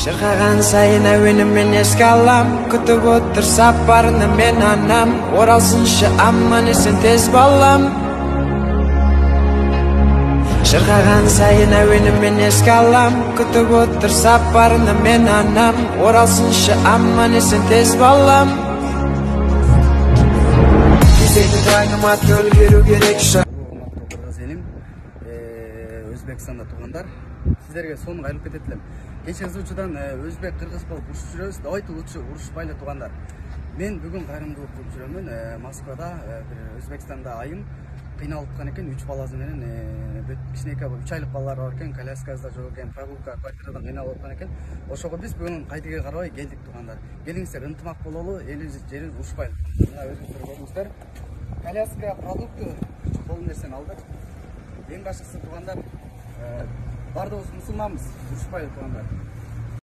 Шырқаған сайын әуенімен еске алам, күтіп отыр сапарына мен анам, оралсыншы аман есен тез балам. Шырқаған сайын әуенімен еске алам, күтіп отыр сапарына мен анам, оралсыншы аман есен тез балам. Кезекті тайныма төлгеру керек Өзбекстанда туғандар, сіздерге соны қайылып кететілем. Кеше ұзучыдан өзбек, қырғыз болып ұрысып жүрөбүз, давайте лучше ұрышпайлы туғандар. Мен бүгін қайырымдылық кылып жүрөмүн. Москвада, Өзбекстанда айым кыйналып аткан экен, 3 баласы менен кичинекей 3 айлык балалар бар экен, коляскасында жок экен, прогулка квартирадан кыйналып аткан экен. Ошого биз бүгүн кайдыга карабай келдик туғандар. Келиңиздер, ынтымак бололу, элибиз жерибиз урушпайлы. Мына өзүңүздөр көрүңүздөр. Коляска, продукты, бул нерсени алдык. Ең башкысы туғандар, бардығыз мұсылманбыз, ұрышпайлы туғандар.